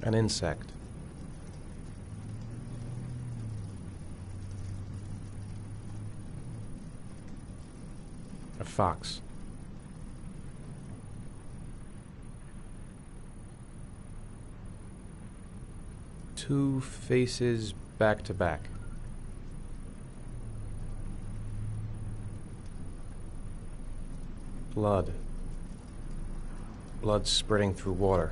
An insect. A fox. Two faces back to back. Blood. Blood spreading through water.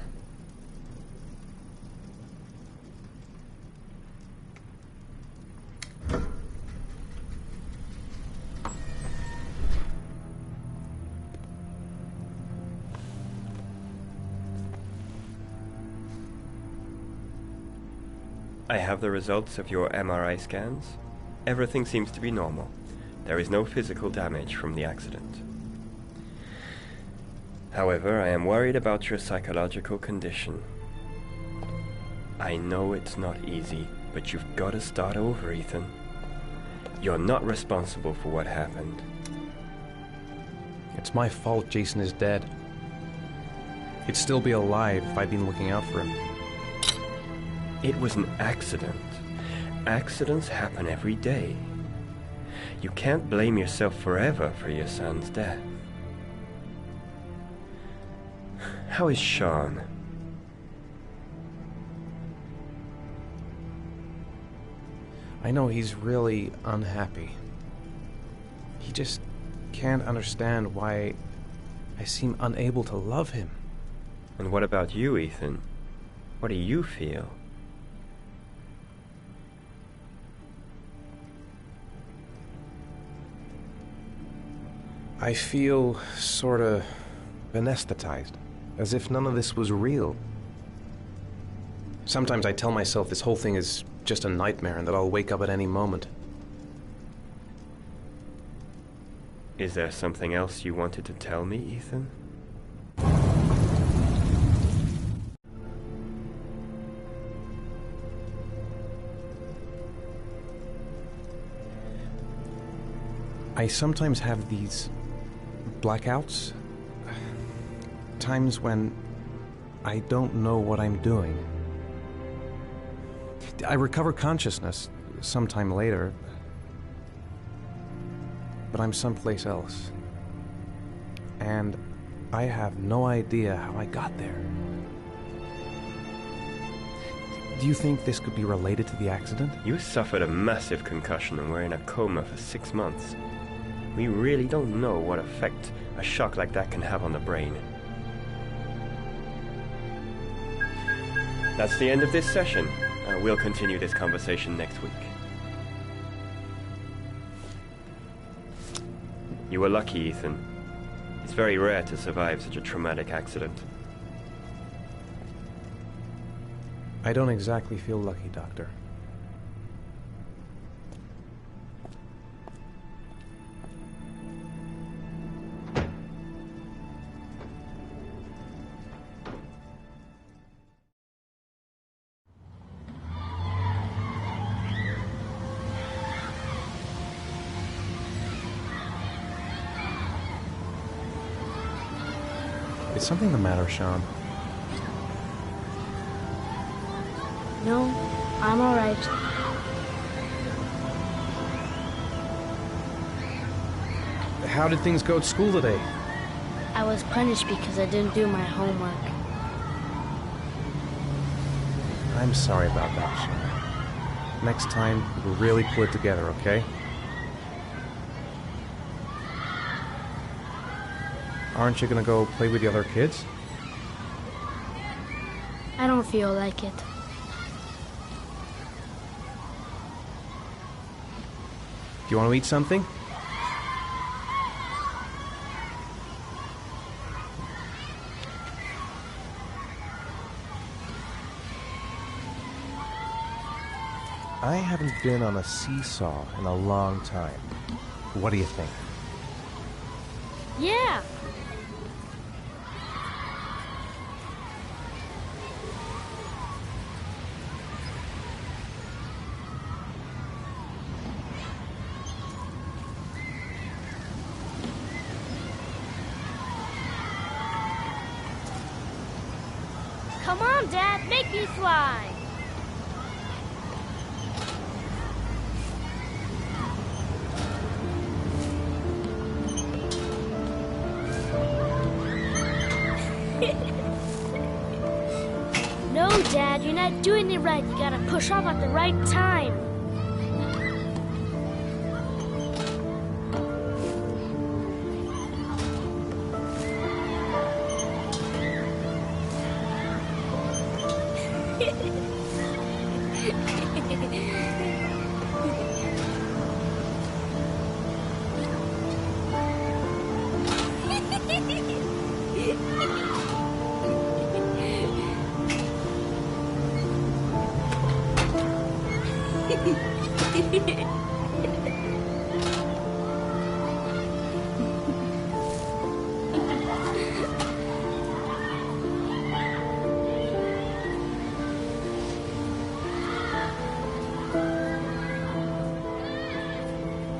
I have the results of your MRI scans. Everything seems to be normal. There is no physical damage from the accident. However, I am worried about your psychological condition. I know it's not easy, but you've got to start over, Ethan. You're not responsible for what happened. It's my fault Jason is dead. He'd still be alive if I'd been looking out for him. It was an accident. Accidents happen every day. You can't blame yourself forever for your son's death. How is Sean? I know he's really unhappy. He just can't understand why I seem unable to love him. And what about you, Ethan? What do you feel? I feel sorta anesthetized, as if none of this was real. Sometimes I tell myself this whole thing is just a nightmare and that I'll wake up at any moment. Is there something else you wanted to tell me, Ethan? I sometimes have these blackouts. Times when I don't know what I'm doing. I recover consciousness sometime later, but I'm someplace else. And I have no idea how I got there. Do you think this could be related to the accident? You suffered a massive concussion and were in a coma for 6 months. We really don't know what effect a shock like that can have on the brain. That's the end of this session. We'll continue this conversation next week. You were lucky, Ethan. It's very rare to survive such a traumatic accident. I don't exactly feel lucky, Doctor. Is something the matter, Sean? No, I'm all right. How did things go at school today? I was punished because I didn't do my homework. I'm sorry about that, Sean. Next time, we'll really pull it together, okay? Aren't you gonna go play with the other kids? I don't feel like it. Do you want to eat something? I haven't been on a seesaw in a long time. What do you think? Yeah! Come on, Dad, make me fly. No, Dad, you're not doing it right. You gotta push off at the right time.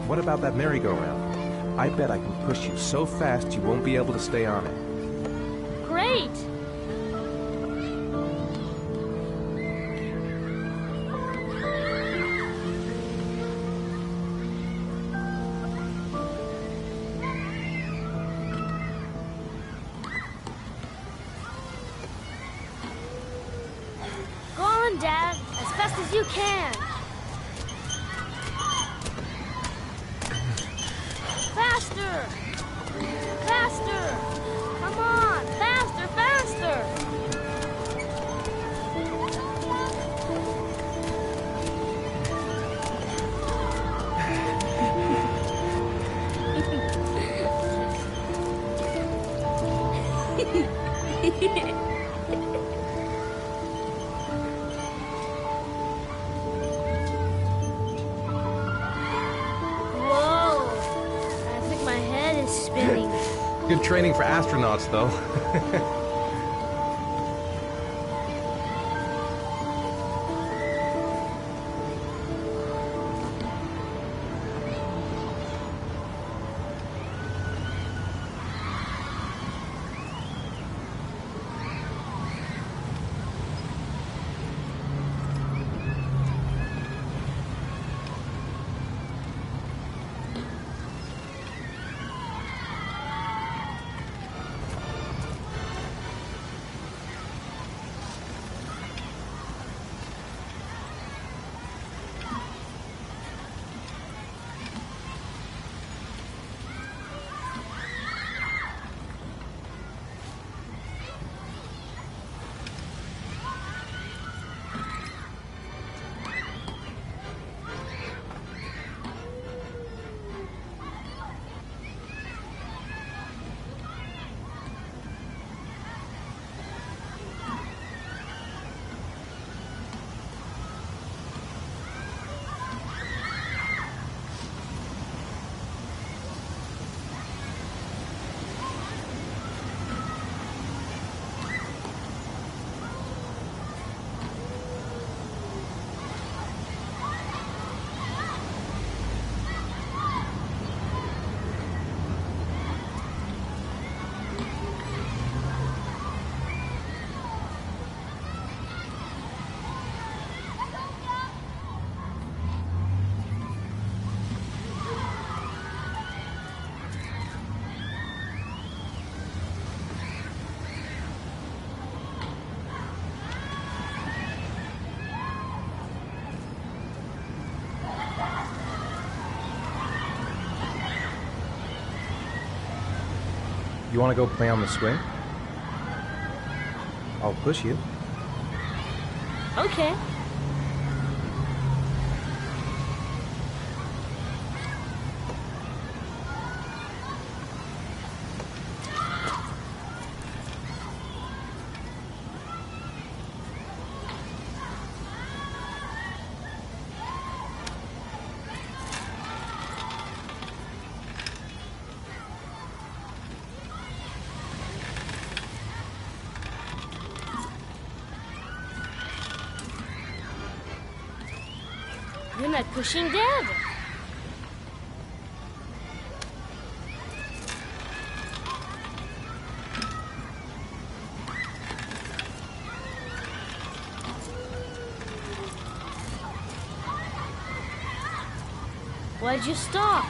What about that merry-go-round? I bet I can push you so fast you won't be able to stay on it. Great! Go on, Dad, as fast as you can. Faster! Faster! Come on! Faster, faster! Good training for astronauts, though. You want to go play on the swing? I'll push you. Okay. You're not pushing Dad. Why'd you stop?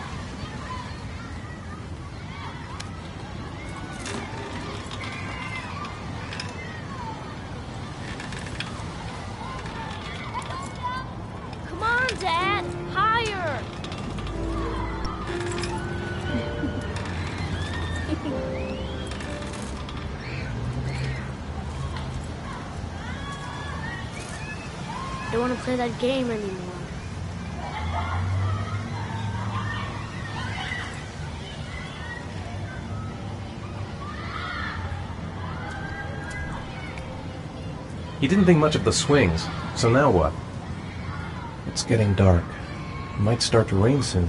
Come on, Dad! Higher! I don't want to play that game anymore. He didn't think much of the swings, so now what? It's getting dark. It might start to rain soon.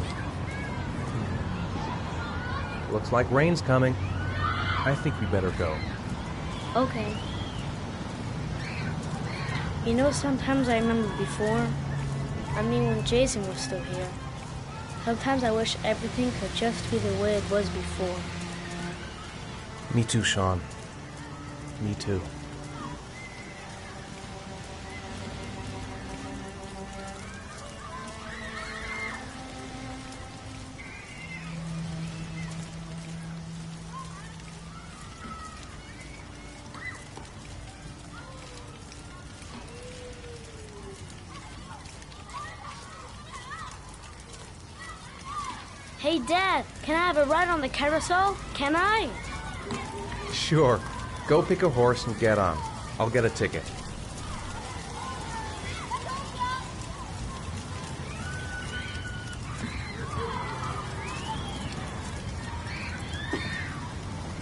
Looks like rain's coming. I think we better go. Okay. You know, sometimes I remember before. I mean, when Jason was still here. Sometimes I wish everything could just be the way it was before. Me too, Sean. Me too. Hey, Dad, can I have a ride on the carousel? Can I? Sure. Go pick a horse and get on. I'll get a ticket.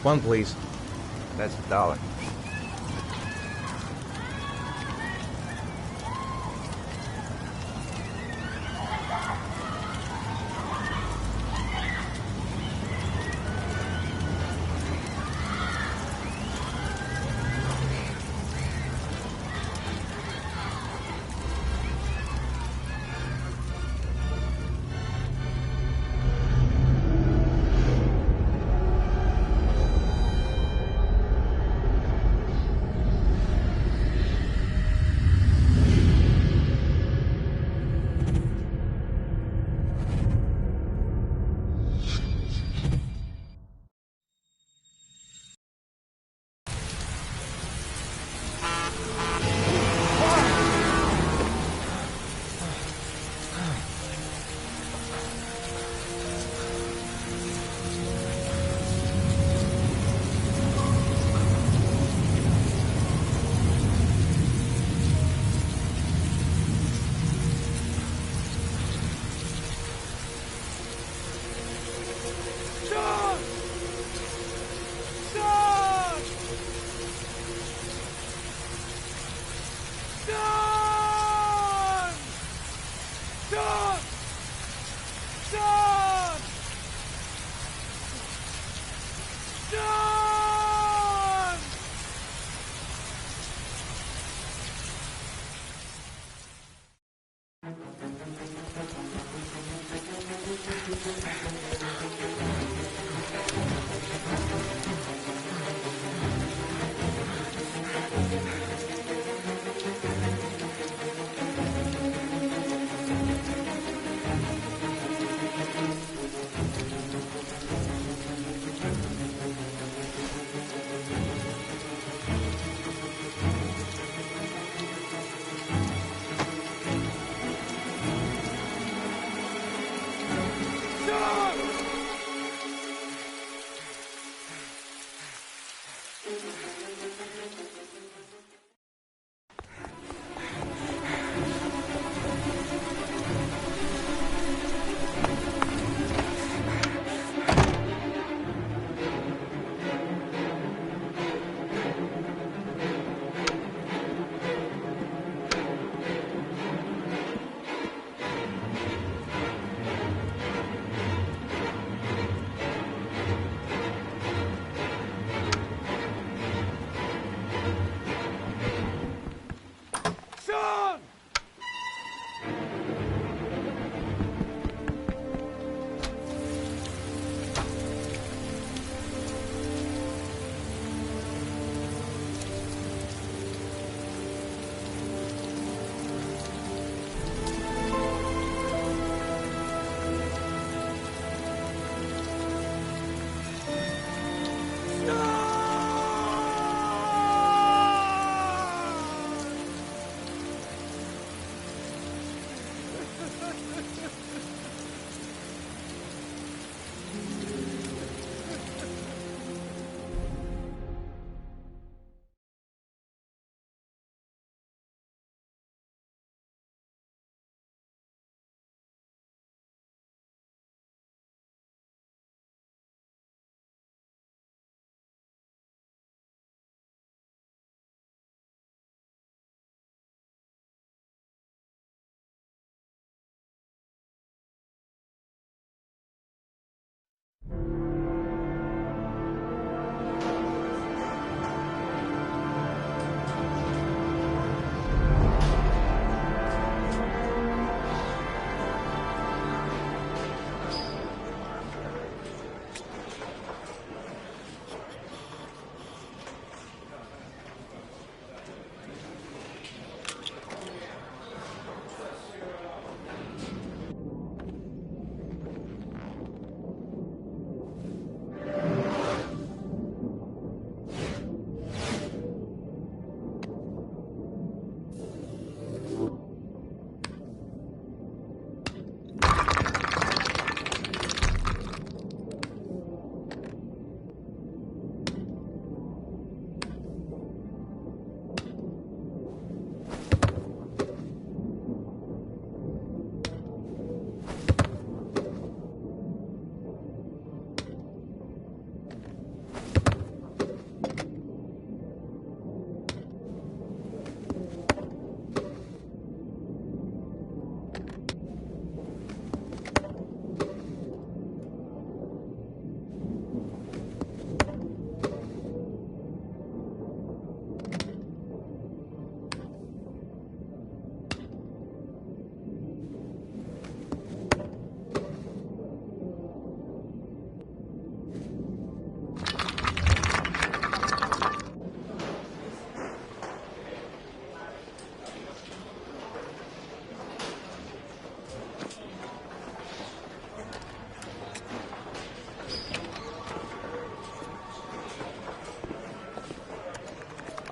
One, please. That's $1.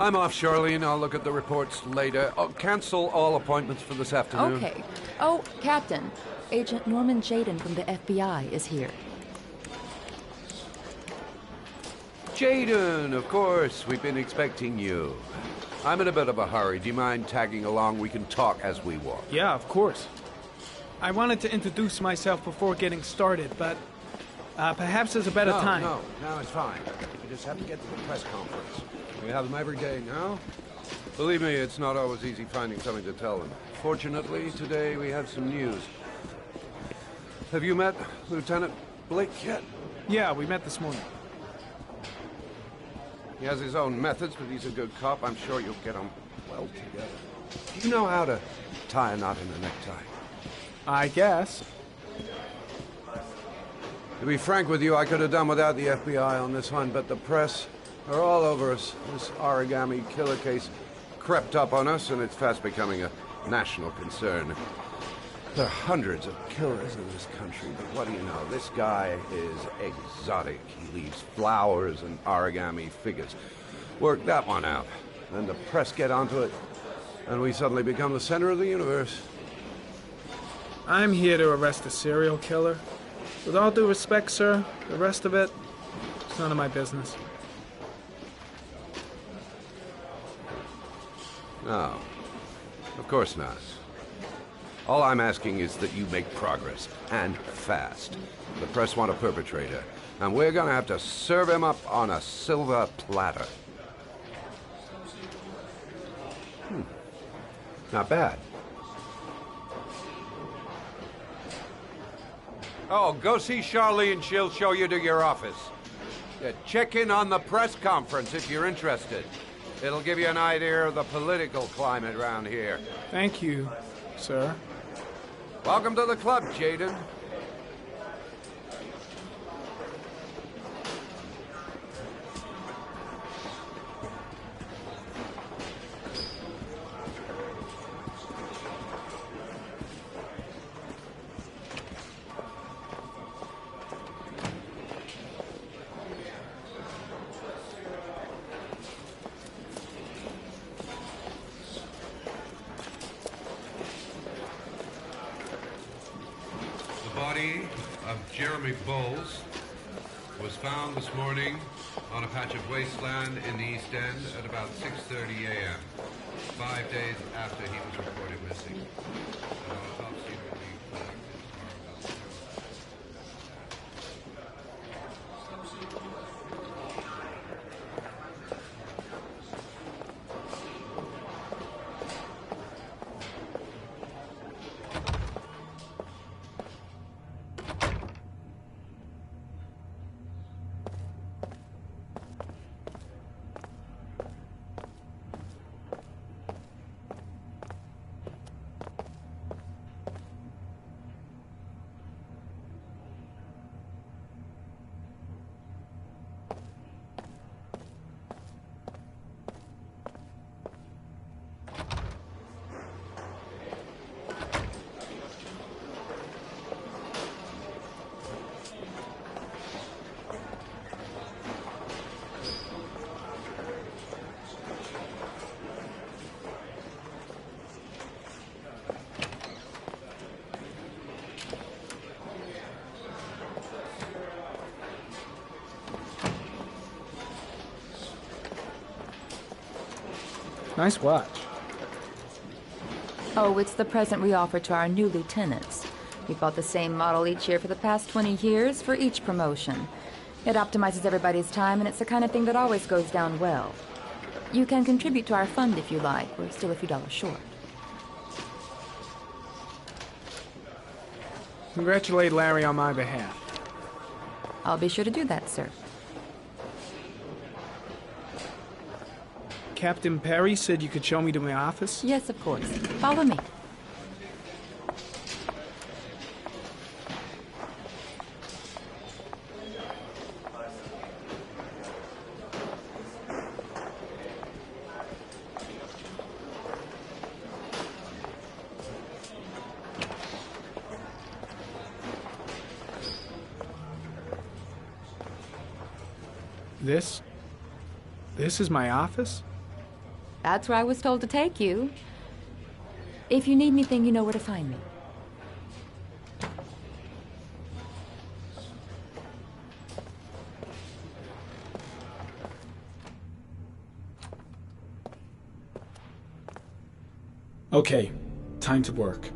I'm off, Charlene. I'll look at the reports later. Oh, cancel all appointments for this afternoon. Okay. Oh, Captain. Agent Norman Jaden from the FBI is here. Jaden, of course. We've been expecting you. I'm in a bit of a hurry. Do you mind tagging along? We can talk as we walk. Yeah, of course. I wanted to introduce myself before getting started, but perhaps there's a better time. No, it's fine. We just have to get to the press conference. We have them every day now. Believe me, it's not always easy finding something to tell them. Fortunately, today we have some news. Have you met Lieutenant Blake yet? Yeah, we met this morning. He has his own methods, but he's a good cop. I'm sure you'll get on well together. Do you know how to tie a knot in a necktie? I guess. To be frank with you, I could have done without the FBI on this one, but the press are all over us. This origami killer case crept up on us, and it's fast becoming a national concern. There are hundreds of killers in this country, but what do you know? This guy is exotic. He leaves flowers and origami figures. Work that one out. Then the press get onto it, and we suddenly become the center of the universe. I'm here to arrest a serial killer. With all due respect, sir, the rest of it, it's none of my business. No, of course not. All I'm asking is that you make progress, and fast. The press want a perpetrator, and we're gonna have to serve him up on a silver platter. Not bad. Oh, go see Charlene. She'll show you to your office. Yeah, check in on the press conference if you're interested. It'll give you an idea of the political climate around here. Thank you, sir. Welcome to the club, Jaden. The body of Jeremy Bowles was found this morning on a patch of wasteland in the East End at about 6:30 a.m., 5 days after he was reported missing. An autopsy will be conducted tomorrow. Nice watch. Oh, it's the present we offer to our new lieutenants. We bought the same model each year for the past 20 years for each promotion. It optimizes everybody's time, and it's the kind of thing that always goes down well. You can contribute to our fund if you like. We're still a few dollars short. Congratulate Larry on my behalf. I'll be sure to do that, sir. Captain Perry said you could show me to my office? Yes, of course. Follow me. This is my office? That's where I was told to take you. If you need anything, you know where to find me. Okay, time to work.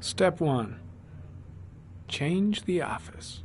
Step 1. Change the office.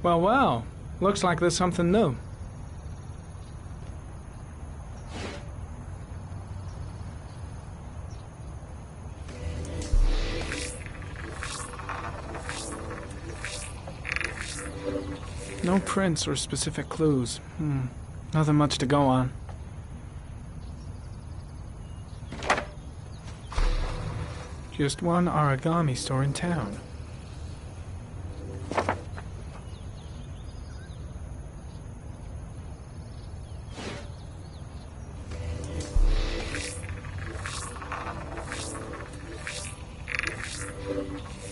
Well, looks like there's something new. No prints or specific clues. Nothing much to go on. Just one origami store in town.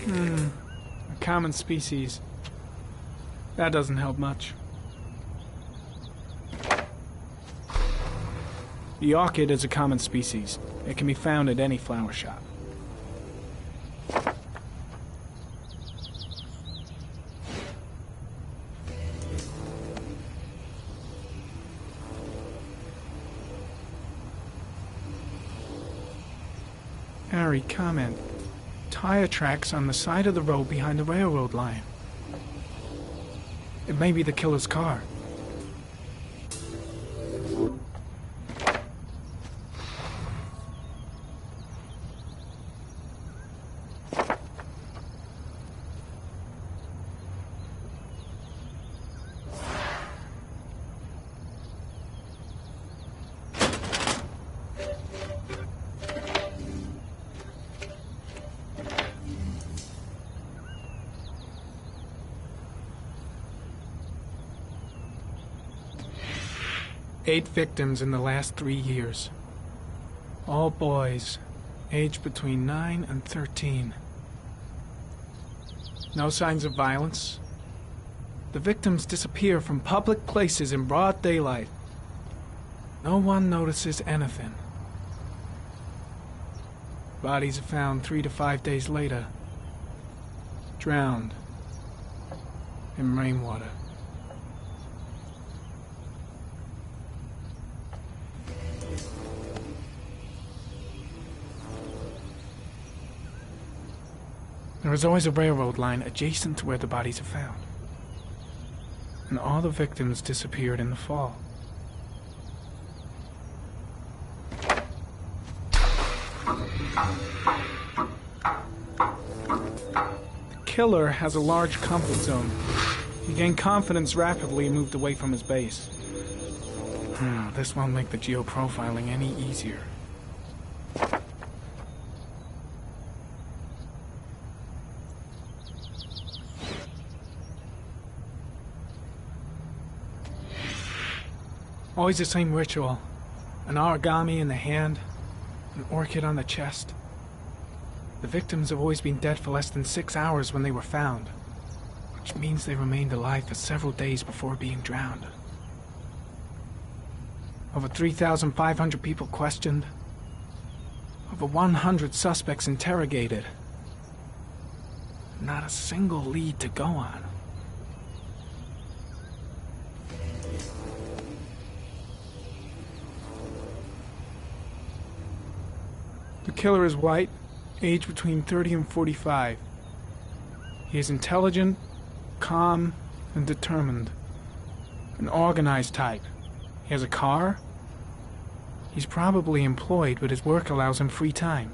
A common species. That doesn't help much. The orchid is a common species. It can be found at any flower shop. Ari, comment. Tire tracks on the side of the road behind the railroad line. It may be the killer's car. Eight victims in the last 3 years. All boys, aged between 9 and 13. No signs of violence. The victims disappear from public places in broad daylight. No one notices anything. Bodies are found 3 to 5 days later, drowned in rainwater. There is always a railroad line adjacent to where the bodies are found. And all the victims disappeared in the fall. The killer has a large comfort zone. He gained confidence rapidly and moved away from his base. This won't make the geoprofiling any easier. Always the same ritual. An origami in the hand, an orchid on the chest. The victims have always been dead for less than 6 hours when they were found, which means they remained alive for several days before being drowned. Over 3,500 people questioned. Over 100 suspects interrogated. Not a single lead to go on. The killer is white, aged between 30 and 45. He is intelligent, calm, and determined. An organized type. He has a car. He's probably employed, but his work allows him free time.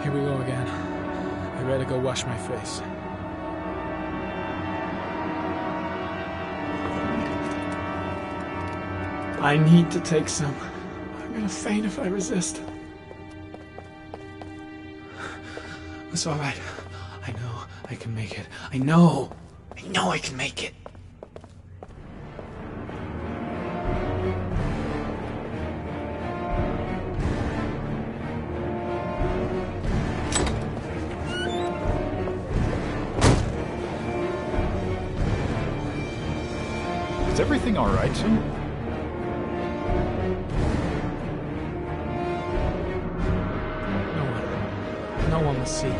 Here we go again. I better go wash my face. I need to take some. I'm gonna faint if I resist. It's all right. I know I can make it. I know I can make it. Is everything all right, Jim? No one will see.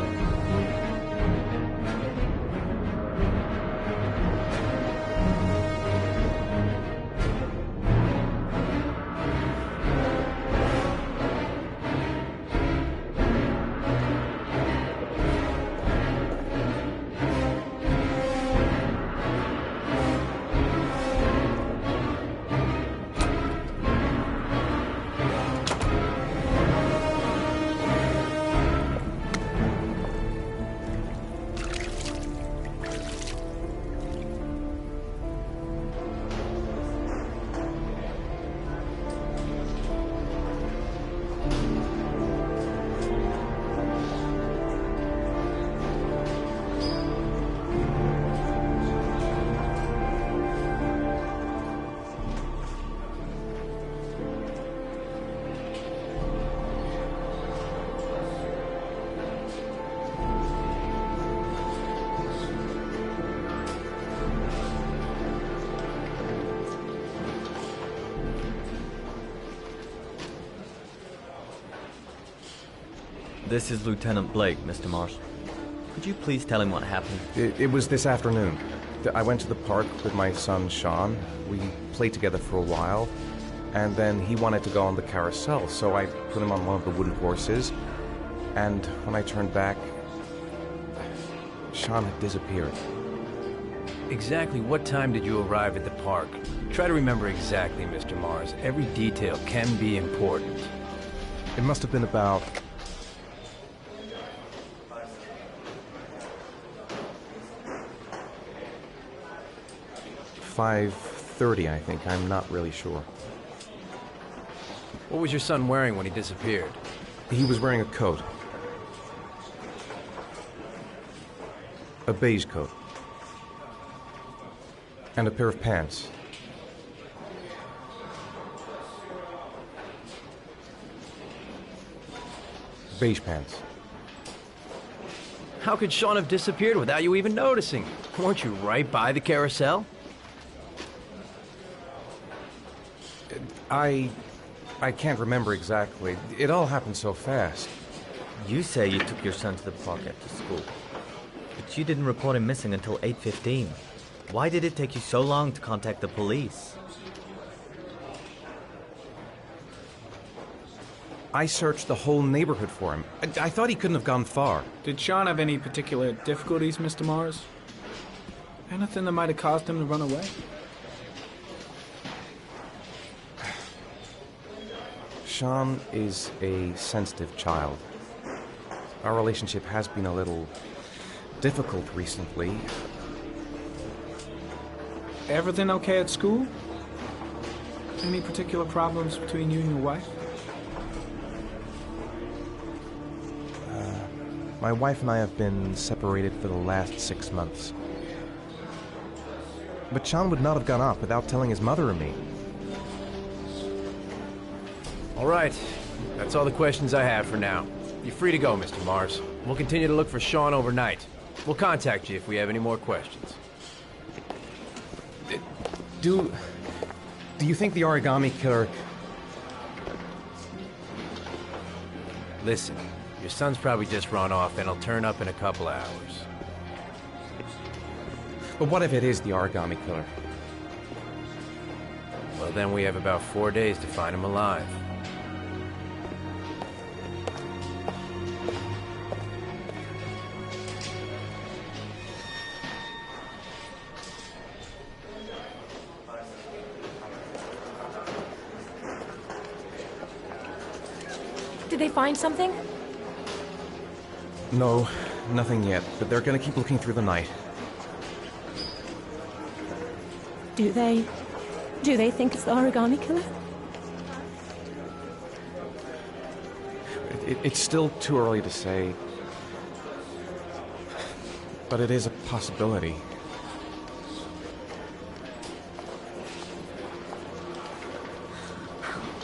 This is Lieutenant Blake, Mr. Marshall. Could you please tell him what happened? It was this afternoon. I went to the park with my son, Sean. We played together for a while, and then he wanted to go on the carousel, so I put him on one of the wooden horses, and when I turned back, Sean had disappeared. Exactly what time did you arrive at the park? Try to remember exactly, Mr. Mars. Every detail can be important. It must have been about 5:30, I think. I'm not really sure. What was your son wearing when he disappeared? He was wearing a coat. A beige coat. And a pair of pants. Beige pants. How could Sean have disappeared without you even noticing? Weren't you right by the carousel? I can't remember exactly. It all happened so fast. You say you took your son to the park after school, but you didn't report him missing until 8:15. Why did it take you so long to contact the police? I searched the whole neighborhood for him. I thought he couldn't have gone far. Did Sean have any particular difficulties, Mr. Mars? Anything that might have caused him to run away? Sean is a sensitive child. Our relationship has been a little difficult recently. Everything okay at school? Any particular problems between you and your wife? My wife and I have been separated for the last 6 months. But Sean would not have gone off without telling his mother or me. All right. That's all the questions I have for now. You're free to go, Mr. Mars. We'll continue to look for Sean overnight. We'll contact you if we have any more questions. Do you think the origami killer... Listen, your son's probably just run off and he'll turn up in a couple of hours. But what if it is the origami killer? Well, then we have about 4 days to find him alive. Did they find something? No, nothing yet, but they're gonna keep looking through the night. Do they think it's the origami killer? It's still too early to say, but it is a possibility.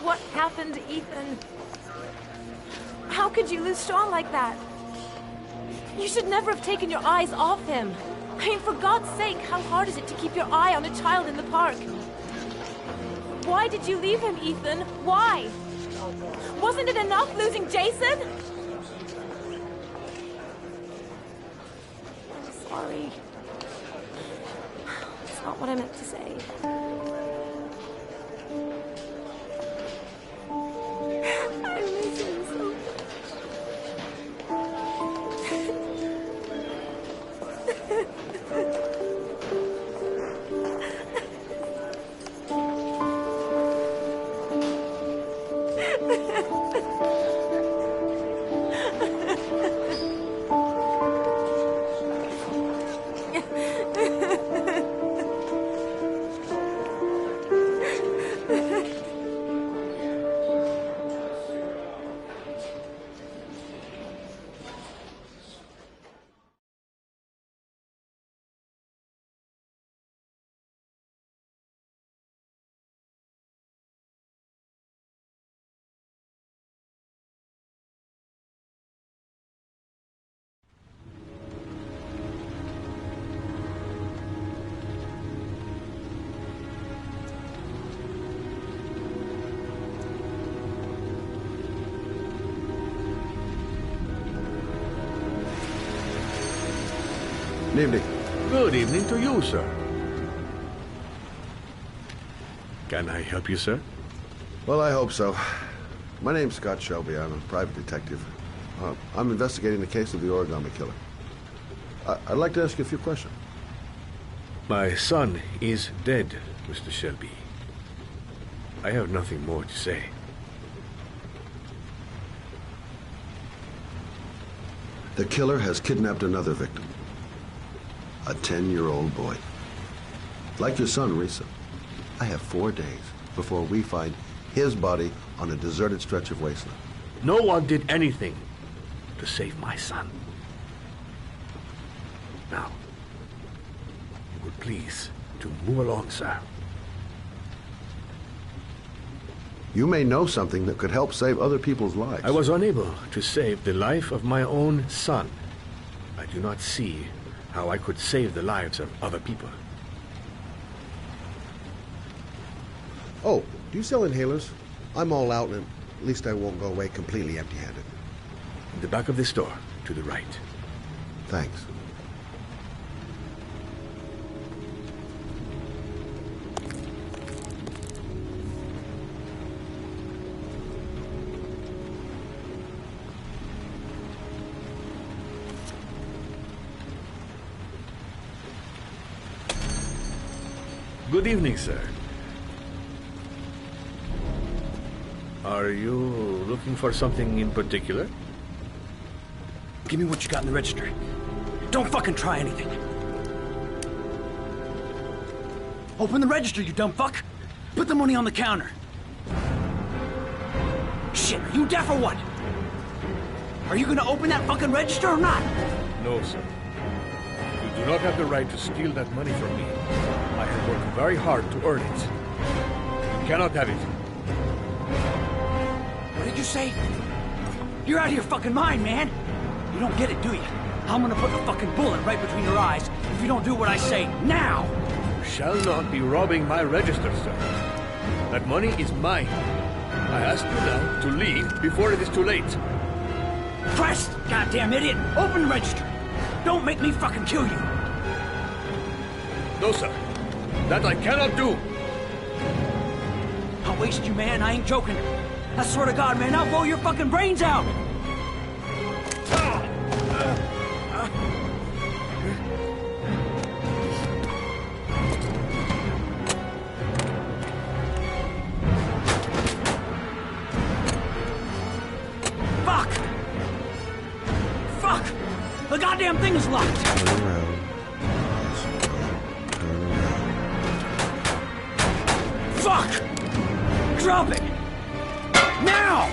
What happened, Ethan? How could you lose Sean like that? You should never have taken your eyes off him. I mean, for God's sake, how hard is it to keep your eye on a child in the park? Why did you leave him, Ethan? Why? Wasn't it enough losing Jason? I'm sorry. It's not what I meant to say. I miss him so Good evening. Good evening to you, sir. Can I help you, sir? Well, I hope so. My name's Scott Shelby. I'm a private detective. I'm investigating the case of the origami killer. I'd like to ask you a few questions. My son is dead, Mr. Shelby. I have nothing more to say. The killer has kidnapped another victim. A 10-year-old boy. Like your son, Risa. I have 4 days before we find his body on a deserted stretch of wasteland. No one did anything to save my son. Now, you would please to move along, sir. You may know something that could help save other people's lives. I was unable to save the life of my own son. I do not see how I could save the lives of other people. Oh, do you sell inhalers? I'm all out, and at least I won't go away completely empty-handed. In the back of the store, to the right. Thanks. Good evening, sir. Are you looking for something in particular? Give me what you got in the register. Don't fucking try anything. Open the register, you dumb fuck. Put the money on the counter. Shit, are you deaf or what? Are you gonna open that fucking register or not? No, sir. You do not have the right to steal that money from me. I have worked very hard to earn it. You cannot have it. What did you say? You're out of your fucking mind, man. You don't get it, do you? I'm gonna put a fucking bullet right between your eyes if you don't do what I say now. You shall not be robbing my register, sir. That money is mine. I ask you now to leave before it is too late. Christ, goddamn idiot! Open the register. Don't make me fucking kill you. No, sir. That I cannot do. I'll waste you, man. I ain't joking. I swear to God, man, I'll blow your fucking brains out! Fuck! Fuck! The goddamn thing is locked! Turn around. Turn around. Fuck! Drop it! Now!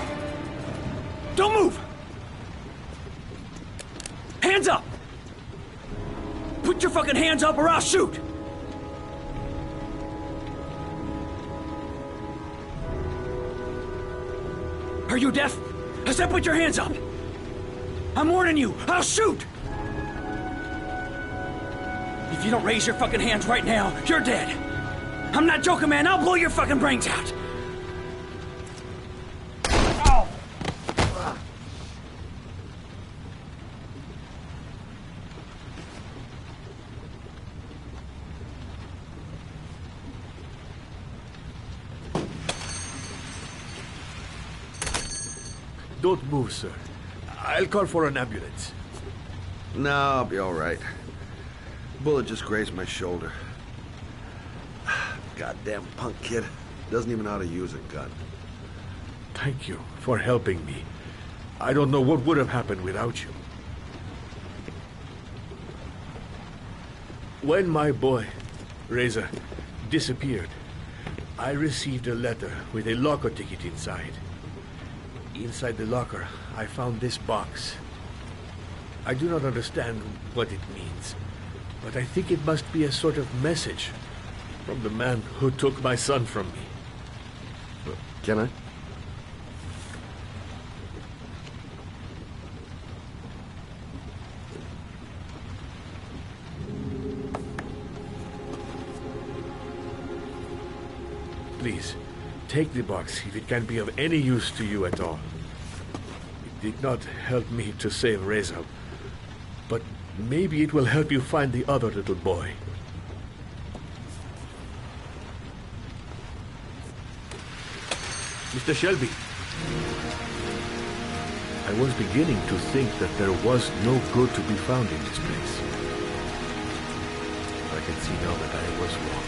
Don't move! Hands up! Put your fucking hands up or I'll shoot! Are you deaf? I said put your hands up! I'm warning you! I'll shoot! If you don't raise your fucking hands right now, you're dead! I'm not joking, man! I'll blow your fucking brains out! Don't move, sir. I'll call for an ambulance. No, I'll be all right. Bullet just grazed my shoulder. Goddamn punk kid. Doesn't even know how to use a gun. Thank you for helping me. I don't know what would have happened without you. When my boy, Reza, disappeared, I received a letter with a locker ticket inside. Inside the locker, I found this box. I do not understand what it means, but I think it must be a sort of message from the man who took my son from me. Can I? Please, take the box if it can be of any use to you at all. It did not help me to save Reza, but Maybe it will help you find the other little boy. Mr. Shelby, I was beginning to think that there was no good to be found in this place. I can see now that I was wrong.